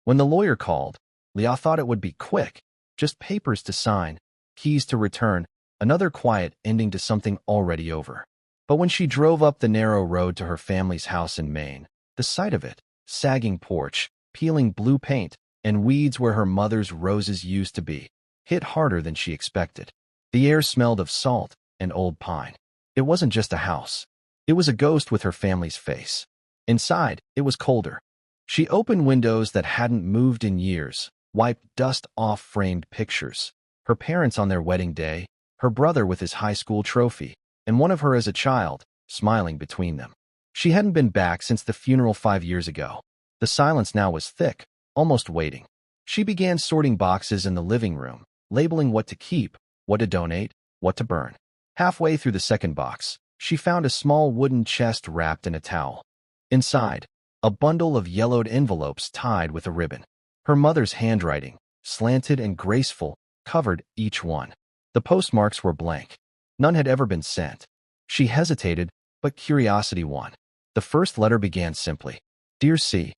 When the lawyer called, Leah thought it would be quick, just papers to sign, keys to return, another quiet ending to something already over. But when she drove up the narrow road to her family's house in Maine, the sight of it, sagging porch, peeling blue paint, and weeds where her mother's roses used to be, hit harder than she expected. The air smelled of salt and old pine. It wasn't just a house. It was a ghost with her family's face. Inside, it was colder. She opened windows that hadn't moved in years, wiped dust off framed pictures. Her parents on their wedding day, her brother with his high school trophy, and one of her as a child, smiling between them. She hadn't been back since the funeral 5 years ago. The silence now was thick, almost waiting. She began sorting boxes in the living room, labeling what to keep, what to donate, what to burn. Halfway through the second box, she found a small wooden chest wrapped in a towel. Inside, a bundle of yellowed envelopes tied with a ribbon. Her mother's handwriting, slanted and graceful, covered each one. The postmarks were blank. None had ever been sent. She hesitated, but curiosity won. The first letter began simply, "Dear C,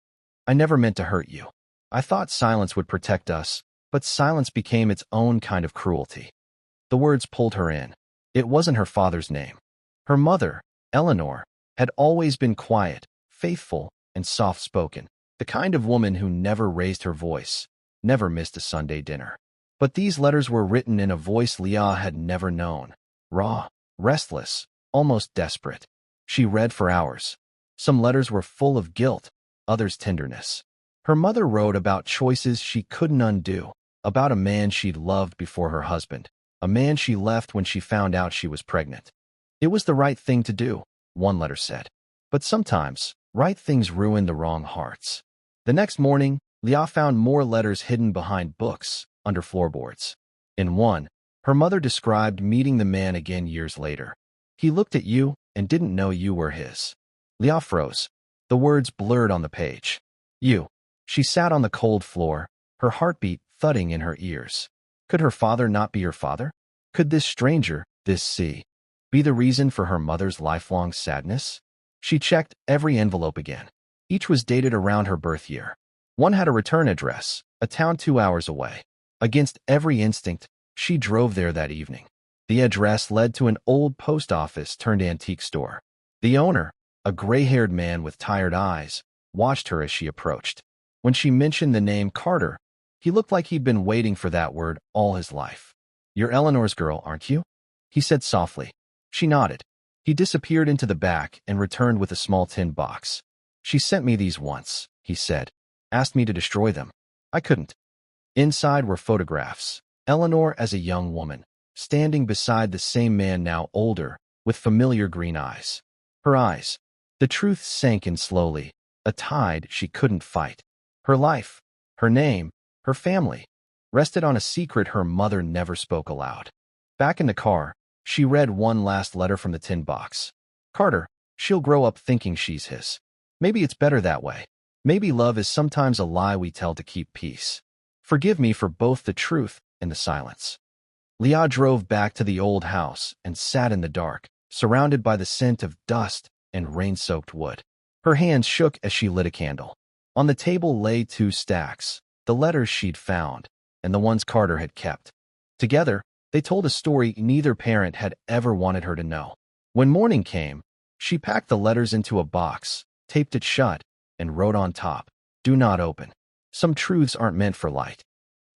I never meant to hurt you. I thought silence would protect us, but silence became its own kind of cruelty." The words pulled her in. It wasn't her father's name. Her mother, Eleanor, had always been quiet, faithful, and soft-spoken, the kind of woman who never raised her voice, never missed a Sunday dinner. But these letters were written in a voice Leah had never known, raw, restless, almost desperate. She read for hours. Some letters were full of guilt, others tenderness. Her mother wrote about choices she couldn't undo, about a man she'd loved before her husband, a man she left when she found out she was pregnant. It was the right thing to do, one letter said. But sometimes, right things ruin the wrong hearts. The next morning, Leah found more letters hidden behind books, under floorboards. In one, her mother described meeting the man again years later. "He looked at you and didn't know you were his." Leah froze. The words blurred on the page. "You." She sat on the cold floor, her heartbeat thudding in her ears. Could her father not be her father? Could this stranger, this C, be the reason for her mother's lifelong sadness? She checked every envelope again. Each was dated around her birth year. One had a return address, a town 2 hours away. Against every instinct, she drove there that evening. The address led to an old post office turned antique store. The owner, a gray-haired man with tired eyes, watched her as she approached. When she mentioned the name Carter, he looked like he'd been waiting for that word all his life. "You're Eleanor's girl, aren't you?" he said softly. She nodded. He disappeared into the back and returned with a small tin box. "She sent me these once," he said. "Asked me to destroy them. I couldn't." Inside were photographs. Eleanor as a young woman, standing beside the same man now older, with familiar green eyes. Her eyes. The truth sank in slowly, a tide she couldn't fight. Her life, her name, her family, rested on a secret her mother never spoke aloud. Back in the car, she read one last letter from the tin box. "Carter, she'll grow up thinking she's his. Maybe it's better that way. Maybe love is sometimes a lie we tell to keep peace. Forgive me for both the truth and the silence." Leah drove back to the old house and sat in the dark, surrounded by the scent of dust and rain-soaked wood. Her hands shook as she lit a candle. On the table lay 2 stacks, the letters she'd found, and the ones Carter had kept. Together, they told a story neither parent had ever wanted her to know. When morning came, she packed the letters into a box, taped it shut, and wrote on top, "Do not open. Some truths aren't meant for light."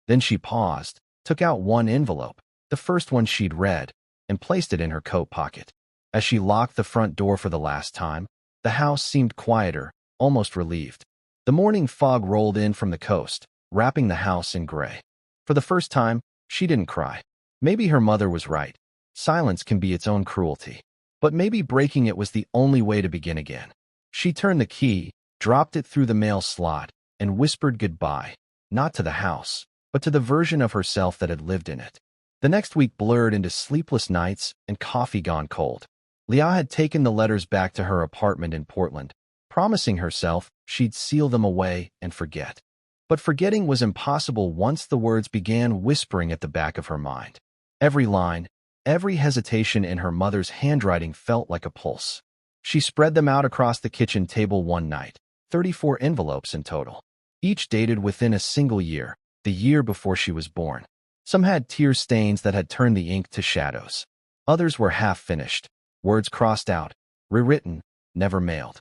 Then she paused, took out one envelope, the first one she'd read, and placed it in her coat pocket. As she locked the front door for the last time, the house seemed quieter, almost relieved. The morning fog rolled in from the coast, wrapping the house in gray. For the first time, she didn't cry. Maybe her mother was right. Silence can be its own cruelty. But maybe breaking it was the only way to begin again. She turned the key, dropped it through the mail slot, and whispered goodbye, not to the house, but to the version of herself that had lived in it. The next week blurred into sleepless nights and coffee gone cold. Leah had taken the letters back to her apartment in Portland, promising herself she'd seal them away and forget. But forgetting was impossible once the words began whispering at the back of her mind. Every line, every hesitation in her mother's handwriting felt like a pulse. She spread them out across the kitchen table one night, 34 envelopes in total. each dated within a single year, the year before she was born. Some had tear stains that had turned the ink to shadows. Others were half-finished, words crossed out, rewritten, never mailed.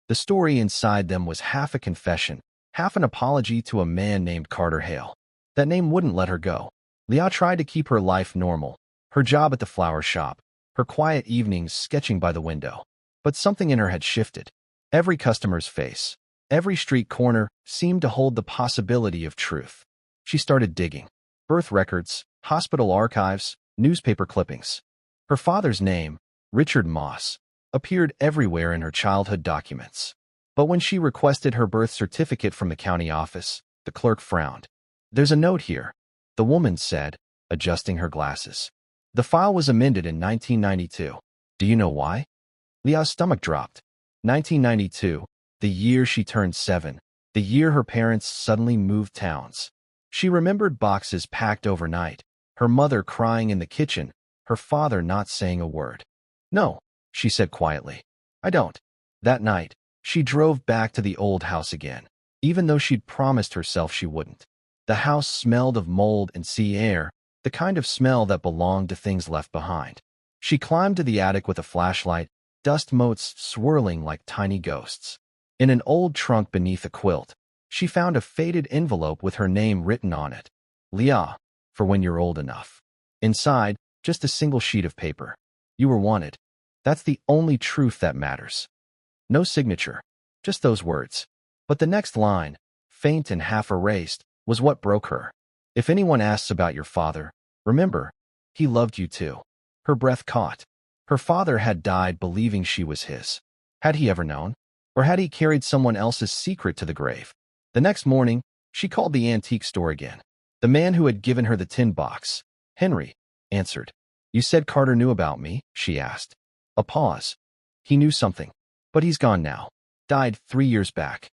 The story inside them was half a confession, half an apology to a man named Carter Hale. That name wouldn't let her go. Leah tried to keep her life normal, her job at the flower shop, her quiet evenings sketching by the window. But something in her had shifted. Every customer's face, every street corner seemed to hold the possibility of truth. She started digging. Birth records, hospital archives, newspaper clippings. Her father's name, Richard Moss, appeared everywhere in her childhood documents. But when she requested her birth certificate from the county office, the clerk frowned. "There's a note here," the woman said, adjusting her glasses. "The file was amended in 1992. Do you know why?" Leah's stomach dropped. 1992, the year she turned 7, the year her parents suddenly moved towns. She remembered boxes packed overnight, her mother crying in the kitchen, her father not saying a word. "No," she said quietly. "I don't." That night, she drove back to the old house again, even though she'd promised herself she wouldn't. The house smelled of mold and sea air, the kind of smell that belonged to things left behind. She climbed to the attic with a flashlight, dust motes swirling like tiny ghosts. In an old trunk beneath a quilt, she found a faded envelope with her name written on it. "Leah, for when you're old enough." Inside, just a single sheet of paper. "You were wanted. That's the only truth that matters." No signature, just those words. But the next line, faint and half erased, was what broke her. "If anyone asks about your father, remember, he loved you too." Her breath caught. Her father had died believing she was his. Had he ever known? Or had he carried someone else's secret to the grave? The next morning, she called the antique store again. The man who had given her the tin box, Henry, answered. "You said Carter knew about me?" she asked. A pause. "He knew something. But he's gone now. Died 3 years back."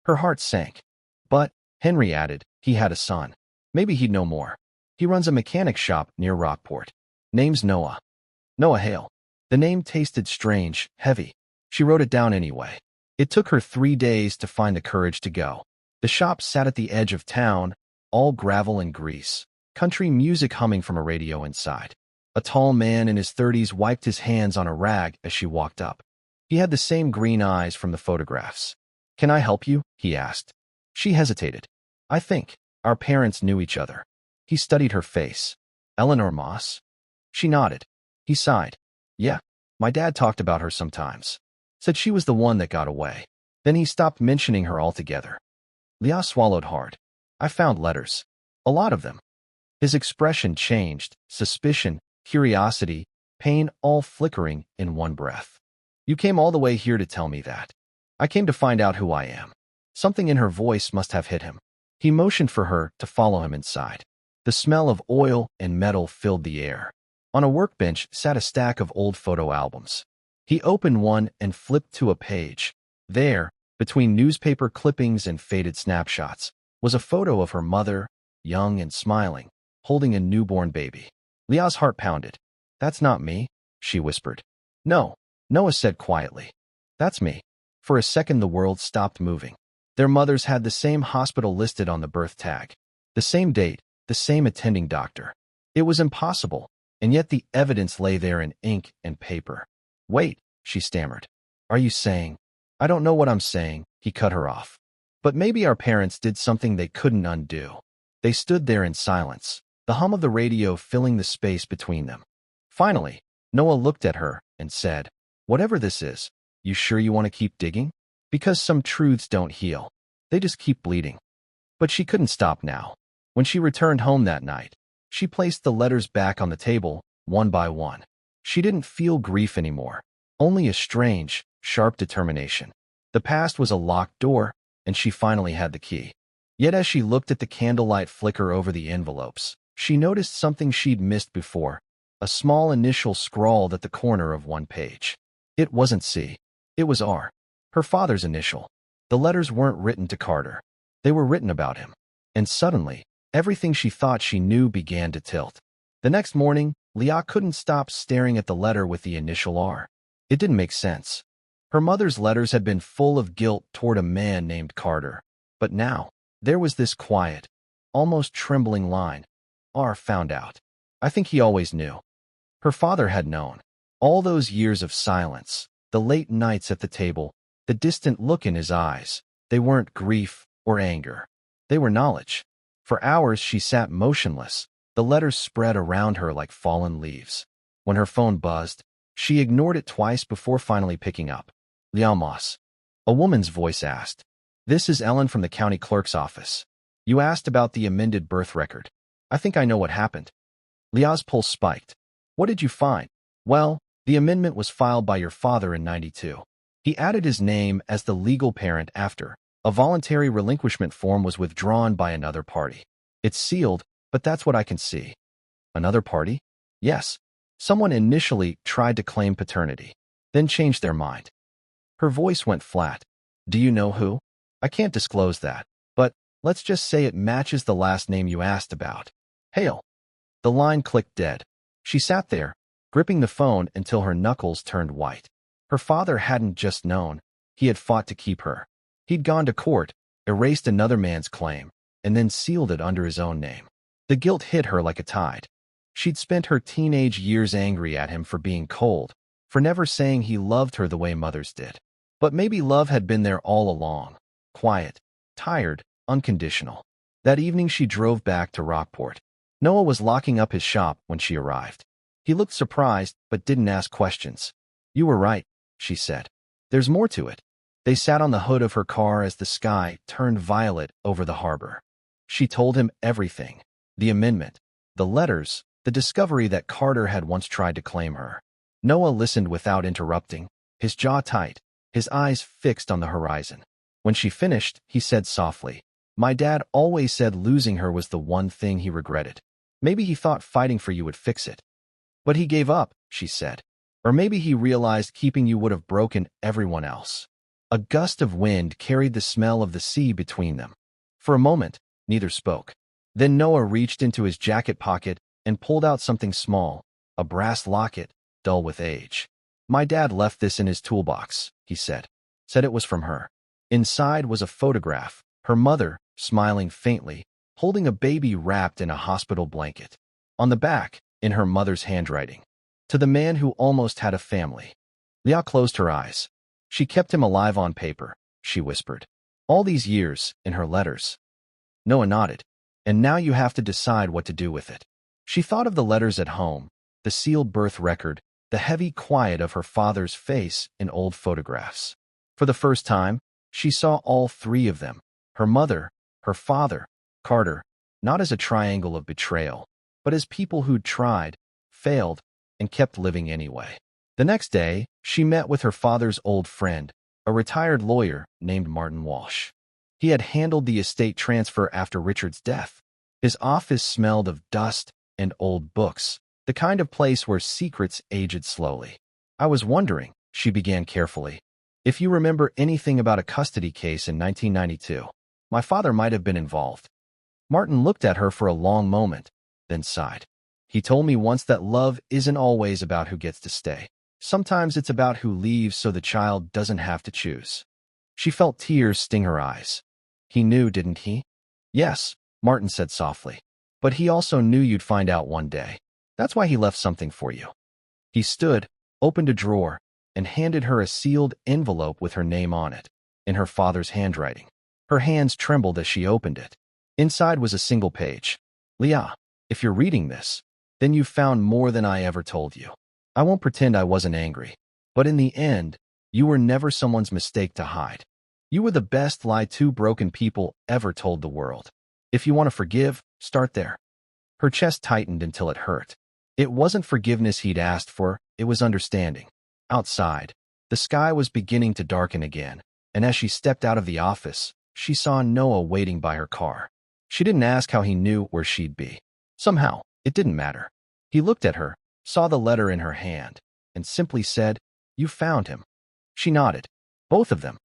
Her heart sank. "But," Henry added, "he had a son. Maybe he'd know more. He runs a mechanic shop near Rockport. Name's Noah. Noah Hale." The name tasted strange, heavy. She wrote it down anyway. It took her 3 days to find the courage to go. The shop sat at the edge of town, all gravel and grease, country music humming from a radio inside. A tall man in his 30s wiped his hands on a rag as she walked up. He had the same green eyes from the photographs. "Can I help you?" he asked. She hesitated. "I think our parents knew each other." He studied her face. "Eleanor Moss?" She nodded. He sighed. "Yeah, my dad talked about her sometimes. Said she was the one that got away." Then he stopped mentioning her altogether. Leah swallowed hard. "I found letters. A lot of them." His expression changed, suspicion, curiosity, pain all flickering in one breath. "You came all the way here to tell me that." "I came to find out who I am." Something in her voice must have hit him. He motioned for her to follow him inside. The smell of oil and metal filled the air. On a workbench sat a stack of old photo albums. He opened one and flipped to a page. There, between newspaper clippings and faded snapshots, was a photo of her mother, young and smiling, holding a newborn baby. Leah's heart pounded. "That's not me," she whispered. "No," Noah said quietly. "That's me." For a second the world stopped moving. Their mothers had the same hospital listed on the birth tag. The same date, the same attending doctor. It was impossible, and yet the evidence lay there in ink and paper. "Wait," she stammered. "Are you saying—" "I don't know what I'm saying," he cut her off. "But maybe our parents did something they couldn't undo." They stood there in silence, the hum of the radio filling the space between them. Finally, Noah looked at her and said, "Whatever this is, you sure you want to keep digging? Because some truths don't heal. They just keep bleeding." But she couldn't stop now. When she returned home that night, she placed the letters back on the table, one by one. She didn't feel grief anymore, only a strange, sharp determination. The past was a locked door, and she finally had the key. Yet as she looked at the candlelight flicker over the envelopes, she noticed something she'd missed before, a small initial scrawled at the corner of one page. It wasn't C. It was R. Her father's initial. The letters weren't written to Carter. They were written about him. And suddenly, everything she thought she knew began to tilt. The next morning, Leah couldn't stop staring at the letter with the initial R. It didn't make sense. Her mother's letters had been full of guilt toward a man named Carter. But now, There was this quiet, almost trembling line. R found out. I think he always knew. Her father had known. All those years of silence, the late nights at the table, the distant look in his eyes, they weren't grief or anger. They were knowledge. For hours she sat motionless, the letters spread around her like fallen leaves. When her phone buzzed, she ignored it twice before finally picking up. Liamos. A woman's voice asked. This is Ellen from the county clerk's office. You asked about the amended birth record. I think I know what happened. Lia's pulse spiked. What did you find? Well, the amendment was filed by your father in '92. He added his name as the legal parent after a voluntary relinquishment form was withdrawn by another party. It's sealed, but that's what I can see. Another party? Yes. Someone initially tried to claim paternity, then changed their mind. Her voice went flat. Do you know who? I can't disclose that, but let's just say it matches the last name you asked about. Hale. The line clicked dead. She sat there, gripping the phone until her knuckles turned white. Her father hadn't just known. He had fought to keep her. He'd gone to court, erased another man's claim, and then sealed it under his own name. The guilt hit her like a tide. She'd spent her teenage years angry at him for being cold, for never saying he loved her the way mothers did. But maybe love had been there all along. Quiet, tired, unconditional. That evening she drove back to Rockport. Noah was locking up his shop when she arrived. He looked surprised, but didn't ask questions. You were right, she said. There's more to it. They sat on the hood of her car as the sky turned violet over the harbor. She told him everything. The amendment, the letters, the discovery that Carter had once tried to claim her. Noah listened without interrupting, his jaw tight, his eyes fixed on the horizon. When she finished, he said softly, My dad always said losing her was the one thing he regretted. Maybe he thought fighting for you would fix it. But he gave up, she said. Or maybe he realized keeping you would have broken everyone else. A gust of wind carried the smell of the sea between them. For a moment, neither spoke. Then Noah reached into his jacket pocket and pulled out something small, a brass locket, dull with age. My dad left this in his toolbox, he said. Said it was from her. Inside was a photograph, her mother, smiling faintly, holding a baby wrapped in a hospital blanket. On the back, in her mother's handwriting. To the man who almost had a family. Leah closed her eyes. She kept him alive on paper, she whispered. All these years, in her letters. Noah nodded. And now you have to decide what to do with it. She thought of the letters at home, the sealed birth record, the heavy quiet of her father's face in old photographs. For the first time, she saw all three of them, her mother, her father, Carter, not as a triangle of betrayal, but as people who'd tried, failed, and kept living anyway. The next day, she met with her father's old friend, a retired lawyer named Martin Walsh. He had handled the estate transfer after Richard's death. His office smelled of dust and old books, the kind of place where secrets aged slowly. I was wondering, she began carefully, if you remember anything about a custody case in 1992. My father might have been involved. Martin looked at her for a long moment, then sighed. He told me once that love isn't always about who gets to stay. Sometimes it's about who leaves so the child doesn't have to choose. She felt tears sting her eyes. He knew, didn't he? Yes, Martin said softly. But he also knew you'd find out one day. That's why he left something for you. He stood, opened a drawer, and handed her a sealed envelope with her name on it, in her father's handwriting. Her hands trembled as she opened it. Inside was a single page. Leah, if you're reading this, then you've found more than I ever told you. I won't pretend I wasn't angry. But in the end, you were never someone's mistake to hide. You were the best lie two broken people ever told the world. If you want to forgive, start there. Her chest tightened until it hurt. It wasn't forgiveness he'd asked for, it was understanding. Outside, the sky was beginning to darken again, and as she stepped out of the office, she saw Noah waiting by her car. She didn't ask how he knew where she'd be. Somehow, it didn't matter. He looked at her, saw the letter in her hand, and simply said, You found him. She nodded. Both of them.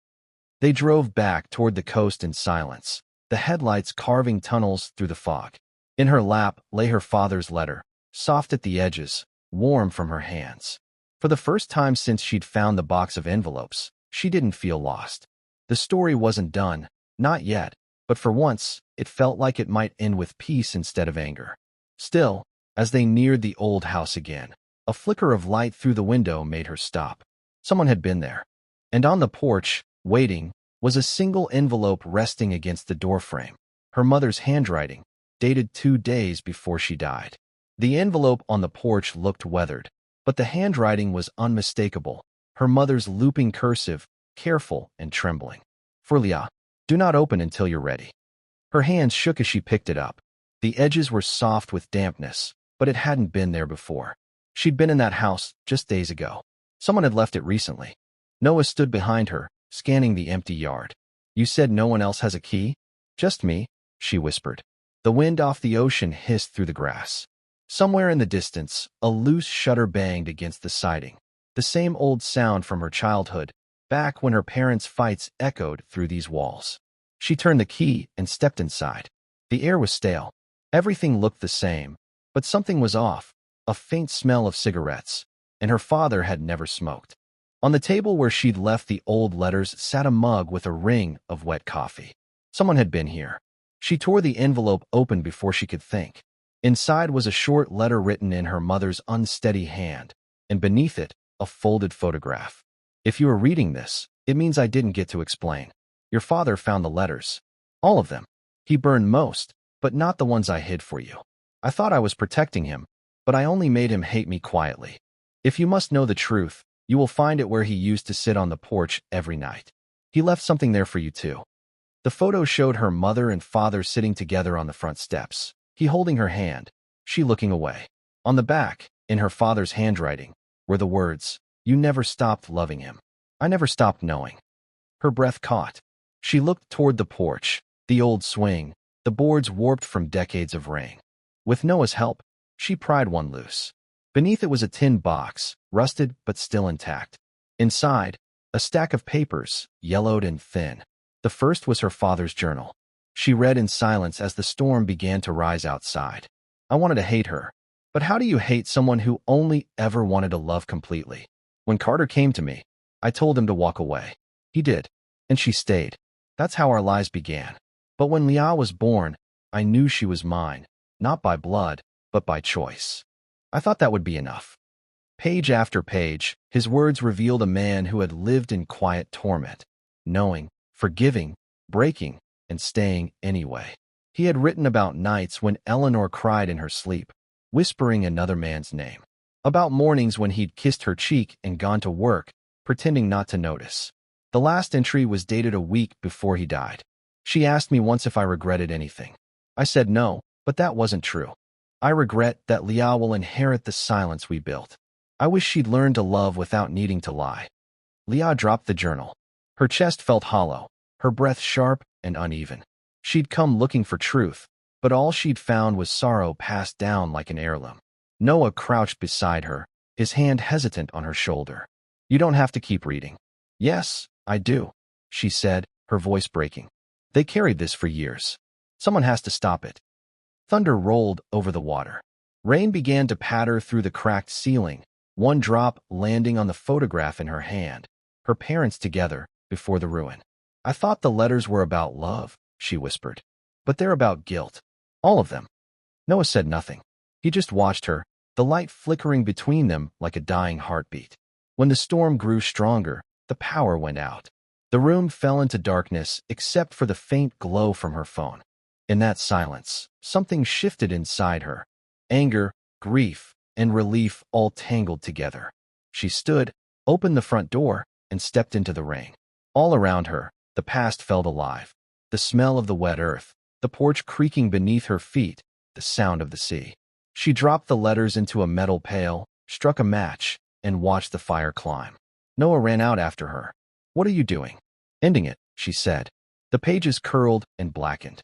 They drove back toward the coast in silence, the headlights carving tunnels through the fog. In her lap lay her father's letter, soft at the edges, warm from her hands. For the first time since she'd found the box of envelopes, she didn't feel lost. The story wasn't done, not yet, but for once, it felt like it might end with peace instead of anger. Still, as they neared the old house again, a flicker of light through the window made her stop. Someone had been there. And on the porch, waiting, was a single envelope resting against the doorframe. Her mother's handwriting, dated 2 days before she died. The envelope on the porch looked weathered, but the handwriting was unmistakable. Her mother's looping cursive, careful and trembling. For Leah, do not open until you're ready. Her hands shook as she picked it up. The edges were soft with dampness, but it hadn't been there before. She'd been in that house just days ago. Someone had left it recently. Noah stood behind her, scanning the empty yard. You said no one else has a key? Just me, she whispered. The wind off the ocean hissed through the grass. Somewhere in the distance, a loose shutter banged against the siding. The same old sound from her childhood, back when her parents' fights echoed through these walls. She turned the key and stepped inside. The air was stale. Everything looked the same, but something was off, a faint smell of cigarettes, and her father had never smoked. On the table where she'd left the old letters sat a mug with a ring of wet coffee. Someone had been here. She tore the envelope open before she could think. Inside was a short letter written in her mother's unsteady hand, and beneath it, a folded photograph. If you are reading this, it means I didn't get to explain. Your father found the letters. All of them. He burned most, but not the ones I hid for you. I thought I was protecting him, but I only made him hate me quietly. If you must know the truth, you will find it where he used to sit on the porch every night. He left something there for you too. The photo showed her mother and father sitting together on the front steps, he holding her hand, she looking away. On the back, in her father's handwriting, were the words, "You never stopped loving him. I never stopped knowing." Her breath caught. She looked toward the porch, the old swing, the boards warped from decades of rain. With Noah's help, she pried one loose. Beneath it was a tin box, rusted but still intact. Inside, a stack of papers, yellowed and thin. The first was her father's journal. She read in silence as the storm began to rise outside. I wanted to hate her. But how do you hate someone who only ever wanted to love completely? When Carter came to me, I told him to walk away. He did. And she stayed. That's how our lives began. But when Leah was born, I knew she was mine, not by blood, but by choice. I thought that would be enough. Page after page, his words revealed a man who had lived in quiet torment, knowing, forgiving, breaking, and staying anyway. He had written about nights when Eleanor cried in her sleep, whispering another man's name. About mornings when he'd kissed her cheek and gone to work, pretending not to notice. The last entry was dated a week before he died. She asked me once if I regretted anything. I said no, but that wasn't true. I regret that Leah will inherit the silence we built. I wish she'd learned to love without needing to lie. Leah dropped the journal. Her chest felt hollow, her breath sharp and uneven. She'd come looking for truth, but all she'd found was sorrow passed down like an heirloom. Noah crouched beside her, his hand hesitant on her shoulder. You don't have to keep reading. Yes, I do, she said, her voice breaking. They carried this for years. Someone has to stop it. Thunder rolled over the water. Rain began to patter through the cracked ceiling, one drop landing on the photograph in her hand, her parents together before the ruin. I thought the letters were about love, she whispered. But they're about guilt. All of them. Noah said nothing. He just watched her, the light flickering between them like a dying heartbeat. When the storm grew stronger, the power went out. The room fell into darkness except for the faint glow from her phone. In that silence, something shifted inside her. Anger, grief, and relief all tangled together. She stood, opened the front door, and stepped into the rain. All around her, the past felt alive. The smell of the wet earth, the porch creaking beneath her feet, the sound of the sea. She dropped the letters into a metal pail, struck a match, and watched the fire climb. Noah ran out after her. What are you doing? Ending it, she said. The pages curled and blackened.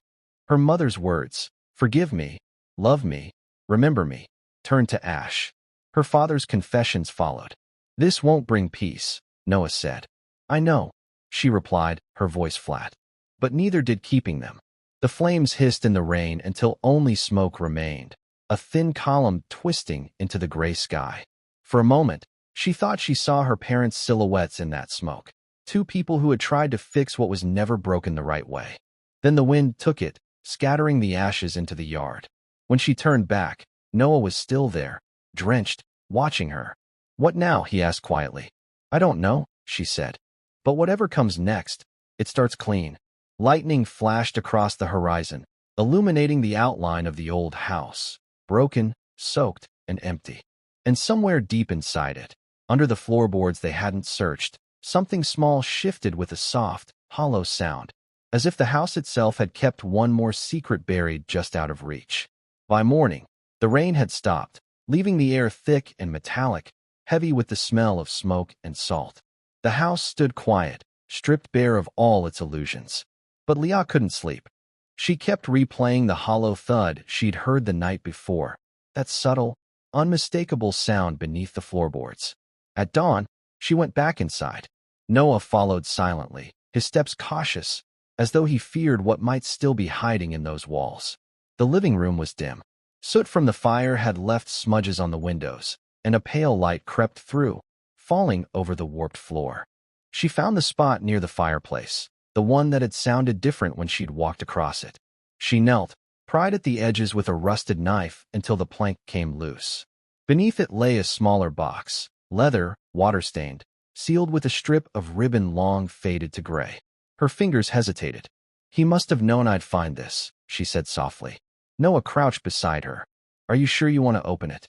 Her mother's words, forgive me, love me, remember me, turned to ash. Her father's confessions followed. This won't bring peace, Noah said. I know, she replied, her voice flat. But neither did keeping them. The flames hissed in the rain until only smoke remained, a thin column twisting into the gray sky. For a moment, she thought she saw her parents' silhouettes in that smoke. Two people who had tried to fix what was never broken the right way. Then the wind took it, scattering the ashes into the yard. When she turned back, Noah was still there, drenched, watching her. "What now?" he asked quietly. "I don't know," she said. "But whatever comes next, it starts clean." Lightning flashed across the horizon, illuminating the outline of the old house, broken, soaked, and empty. And somewhere deep inside it, under the floorboards they hadn't searched, something small shifted with a soft, hollow sound, as if the house itself had kept one more secret buried just out of reach. By morning, the rain had stopped, leaving the air thick and metallic, heavy with the smell of smoke and salt. The house stood quiet, stripped bare of all its illusions. But Leah couldn't sleep. She kept replaying the hollow thud she'd heard the night before, that subtle, unmistakable sound beneath the floorboards. At dawn, she went back inside. Noah followed silently, his steps cautious, as though he feared what might still be hiding in those walls. The living room was dim. Soot from the fire had left smudges on the windows, and a pale light crept through, falling over the warped floor. She found the spot near the fireplace, the one that had sounded different when she'd walked across it. She knelt, pried at the edges with a rusted knife until the plank came loose. Beneath it lay a smaller box, leather, water-stained, sealed with a strip of ribbon long faded to gray. Her fingers hesitated. "He must have known I'd find this," she said softly. Noah crouched beside her. "Are you sure you want to open it?"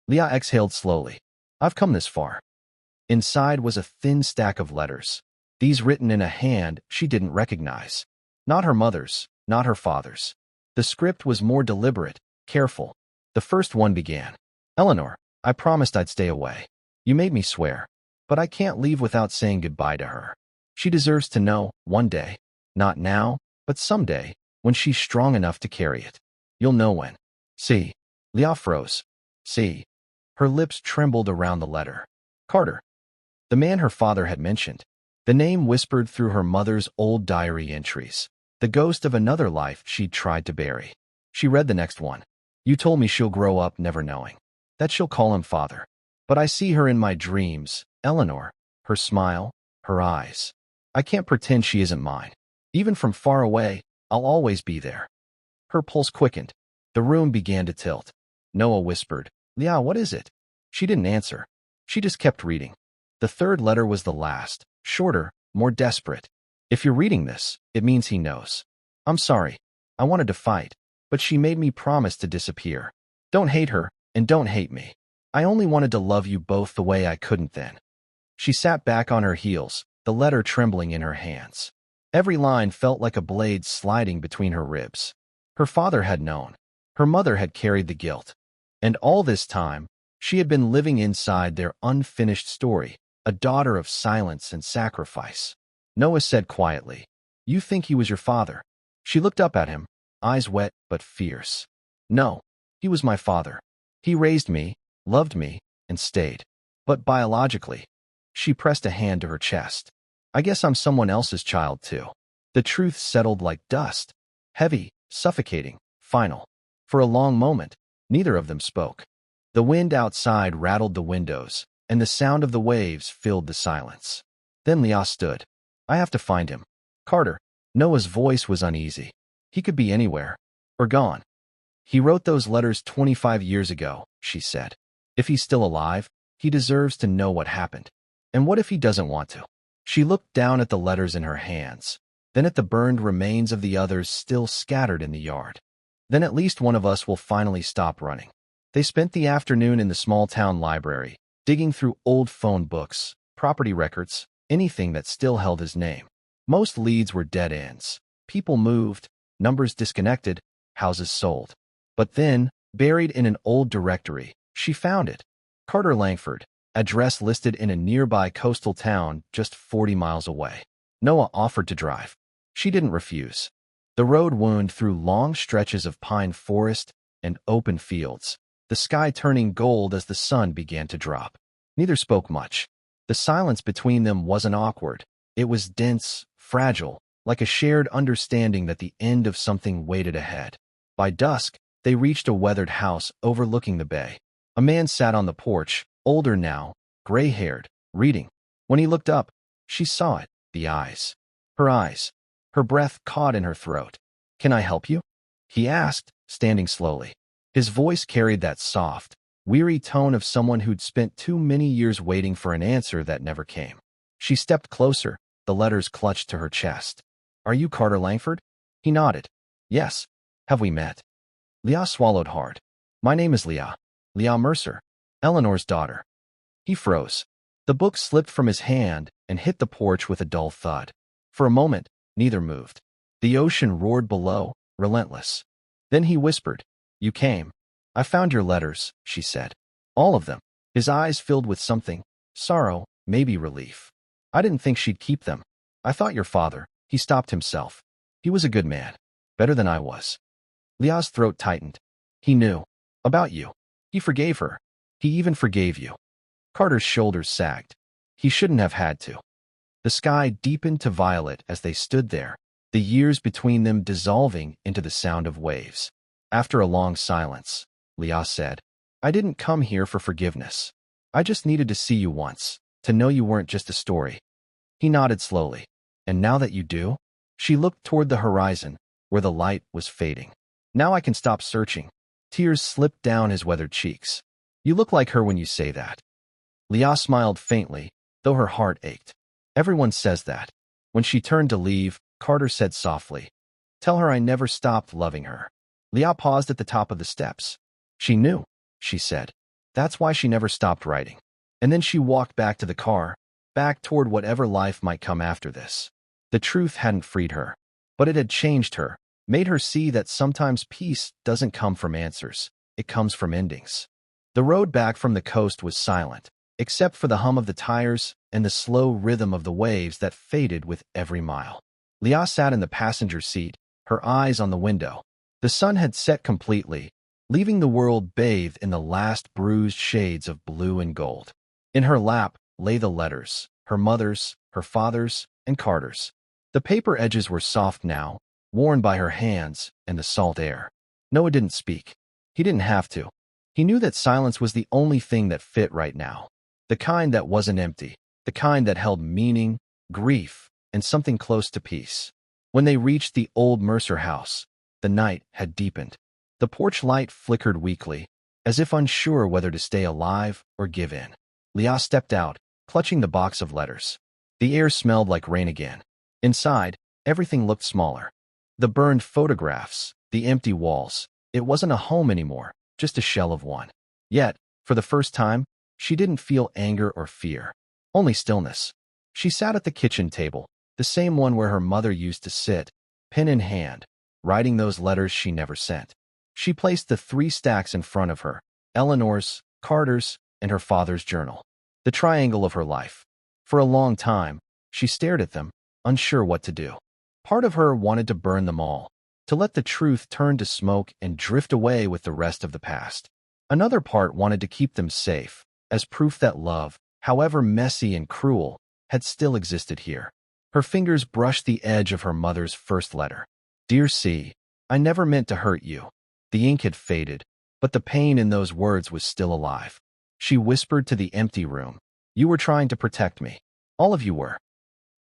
Leah exhaled slowly. "I've come this far." Inside was a thin stack of letters, these written in a hand she didn't recognize. Not her mother's, not her father's. The script was more deliberate, careful. The first one began, "Eleanor, I promised I'd stay away. You made me swear, but I can't leave without saying goodbye to her. She deserves to know, one day. Not now, but someday, when she's strong enough to carry it. You'll know when." "See." Leah froze. "See." Her lips trembled around the letter. "Carter." The man her father had mentioned. The name whispered through her mother's old diary entries. The ghost of another life she'd tried to bury. She read the next one. "You told me she'll grow up never knowing. That she'll call him father. But I see her in my dreams, Eleanor. Her smile, her eyes. I can't pretend she isn't mine. Even from far away, I'll always be there." Her pulse quickened. The room began to tilt. Noah whispered, "Leah, what is it?" She didn't answer. She just kept reading. The third letter was the last, shorter, more desperate. "If you're reading this, it means he knows. I'm sorry. I wanted to fight, but she made me promise to disappear. Don't hate her, and don't hate me. I only wanted to love you both the way I couldn't then." She sat back on her heels, the letter trembling in her hands. Every line felt like a blade sliding between her ribs. Her father had known. Her mother had carried the guilt. And all this time, she had been living inside their unfinished story, a daughter of silence and sacrifice. Noah said quietly, "You think he was your father?" She looked up at him, eyes wet but fierce. "No, he was my father. He raised me, loved me, and stayed. But biologically," she pressed a hand to her chest, "I guess I'm someone else's child too." The truth settled like dust, heavy, suffocating, final. For a long moment, neither of them spoke. The wind outside rattled the windows, and the sound of the waves filled the silence. Then Leah stood. "I have to find him. Carter." Noah's voice was uneasy. "He could be anywhere. Or gone. He wrote those letters 25 years ago," she said. "If he's still alive, he deserves to know what happened. And what if he doesn't want to?" She looked down at the letters in her hands, then at the burned remains of the others still scattered in the yard. "Then at least one of us will finally stop running." They spent the afternoon in the small-town library, digging through old phone books, property records, anything that still held his name. Most leads were dead ends. People moved, numbers disconnected, houses sold. But then, buried in an old directory, she found it. Carter Langford, address listed in a nearby coastal town just 40 miles away. Noah offered to drive. She didn't refuse. The road wound through long stretches of pine forest and open fields, the sky turning gold as the sun began to drop. Neither spoke much. The silence between them wasn't awkward. It was dense, fragile, like a shared understanding that the end of something waited ahead. By dusk, they reached a weathered house overlooking the bay. A man sat on the porch, older now, gray-haired, reading. When he looked up, she saw it, the eyes. Her eyes. Her breath caught in her throat. "Can I help you?" he asked, standing slowly. His voice carried that soft, weary tone of someone who'd spent too many years waiting for an answer that never came. She stepped closer, the letters clutched to her chest. "Are you Carter Langford?" He nodded. "Yes. Have we met?" Leah swallowed hard. "My name is Leah. Leah Mercer, Eleanor's daughter." He froze. The book slipped from his hand and hit the porch with a dull thud. For a moment, neither moved. The ocean roared below, relentless. Then he whispered, "You came. I found your letters," she said. "All of them." His eyes filled with something, sorrow, maybe relief. "I didn't think she'd keep them. I thought your father—" He stopped himself. "He was a good man. Better than I was." Leah's throat tightened. "He knew. About you. He forgave her. He even forgave you." Carter's shoulders sagged. He shouldn't have had to. The sky deepened to violet as they stood there, the years between them dissolving into the sound of waves. After a long silence, Leah said, "I didn't come here for forgiveness. I just needed to see you once, to know you weren't just a story." He nodded slowly. "And now that you do?" She looked toward the horizon, where the light was fading. "Now I can stop searching." Tears slipped down his weathered cheeks. "You look like her when you say that." Leah smiled faintly, though her heart ached. "Everyone says that." When she turned to leave, Carter said softly, "Tell her I never stopped loving her." Leah paused at the top of the steps. "She knew," she said. "That's why she never stopped writing." And then she walked back to the car, back toward whatever life might come after this. The truth hadn't freed her, but it had changed her, made her see that sometimes peace doesn't come from answers, it comes from endings. The road back from the coast was silent, except for the hum of the tires and the slow rhythm of the waves that faded with every mile. Leah sat in the passenger seat, her eyes on the window. The sun had set completely, leaving the world bathed in the last bruised shades of blue and gold. In her lap lay the letters, her mother's, her father's, and Carter's. The paper edges were soft now, worn by her hands and the salt air. Noah didn't speak. He didn't have to. He knew that silence was the only thing that fit right now. The kind that wasn't empty, the kind that held meaning, grief, and something close to peace. When they reached the old Mercer house, the night had deepened. The porch light flickered weakly, as if unsure whether to stay alive or give in. Leah stepped out, clutching the box of letters. The air smelled like rain again. Inside, everything looked smaller. The burned photographs, the empty walls. It wasn't a home anymore, just a shell of one. Yet, for the first time, she didn't feel anger or fear, only stillness. She sat at the kitchen table, the same one where her mother used to sit, pen in hand, writing those letters she never sent. She placed the 3 stacks in front of her, Eleanor's, Carter's, and her father's journal, the triangle of her life. For a long time, she stared at them, unsure what to do. Part of her wanted to burn them all, to let the truth turn to smoke and drift away with the rest of the past. Another part wanted to keep them safe, as proof that love, however messy and cruel, had still existed here. Her fingers brushed the edge of her mother's first letter. "Dear C, I never meant to hurt you." The ink had faded, but the pain in those words was still alive. She whispered to the empty room, "You were trying to protect me. All of you were."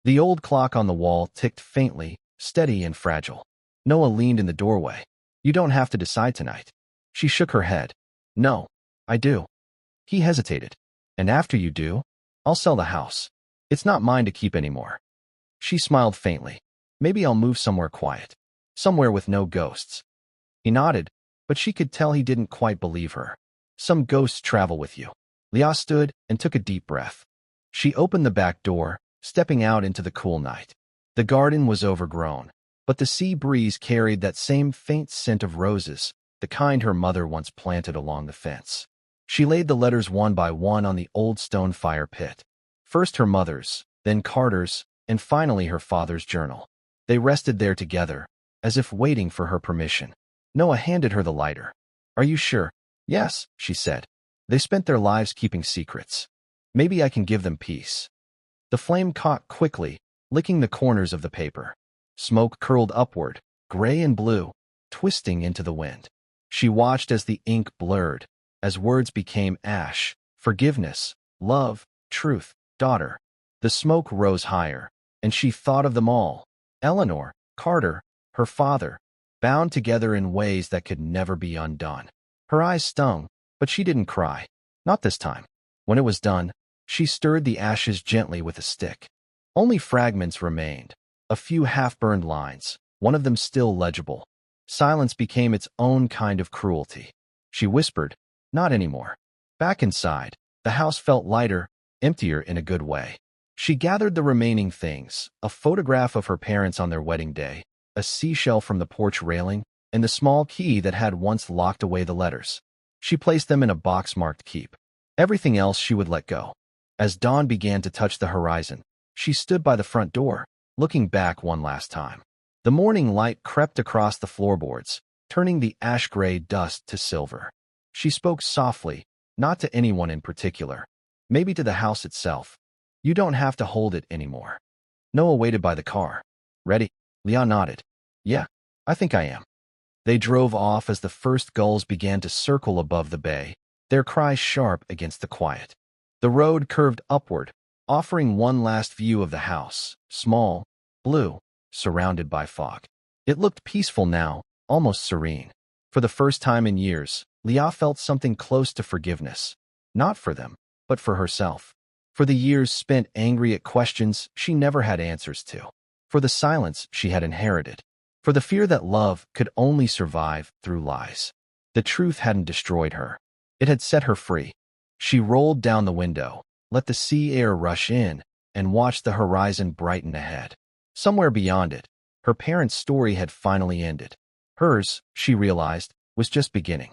The old clock on the wall ticked faintly, steady and fragile. Noah leaned in the doorway. "You don't have to decide tonight." She shook her head. "No, I do." He hesitated. "And after you do, I'll sell the house. It's not mine to keep anymore." She smiled faintly. "Maybe I'll move somewhere quiet. Somewhere with no ghosts." He nodded, but she could tell he didn't quite believe her. "Some ghosts travel with you." Leah stood and took a deep breath. She opened the back door, stepping out into the cool night. The garden was overgrown, but the sea breeze carried that same faint scent of roses, the kind her mother once planted along the fence. She laid the letters one by one on the old stone fire pit. First her mother's, then Carter's, and finally her father's journal. They rested there together, as if waiting for her permission. Noah handed her the lighter. "Are you sure?" "Yes," she said. "They spent their lives keeping secrets. Maybe I can give them peace." The flame caught quickly, licking the corners of the paper. Smoke curled upward, gray and blue, twisting into the wind. She watched as the ink blurred, as words became ash, forgiveness, love, truth, daughter. The smoke rose higher, and she thought of them all. Eleanor, Carter, her father, bound together in ways that could never be undone. Her eyes stung, but she didn't cry. Not this time. When it was done, she stirred the ashes gently with a stick. Only fragments remained, a few half-burned lines, one of them still legible. Silence became its own kind of cruelty. She whispered, "Not anymore." Back inside, the house felt lighter, emptier in a good way. She gathered the remaining things, a photograph of her parents on their wedding day, a seashell from the porch railing, and the small key that had once locked away the letters. She placed them in a box marked keep. Everything else she would let go. As dawn began to touch the horizon, she stood by the front door, looking back one last time. The morning light crept across the floorboards, turning the ash-gray dust to silver. She spoke softly, not to anyone in particular, maybe to the house itself. "You don't have to hold it anymore." Noah waited by the car. "Ready?" Leon nodded. "Yeah, I think I am." They drove off as the first gulls began to circle above the bay, their cries sharp against the quiet. The road curved upward, offering one last view of the house, small, blue, surrounded by fog. It looked peaceful now, almost serene. For the first time in years, Leah felt something close to forgiveness. Not for them, but for herself. For the years spent angry at questions she never had answers to. For the silence she had inherited. For the fear that love could only survive through lies. The truth hadn't destroyed her. It had set her free. She rolled down the window, let the sea air rush in, and watched the horizon brighten ahead. Somewhere beyond it, her parents' story had finally ended. Hers, she realized, was just beginning.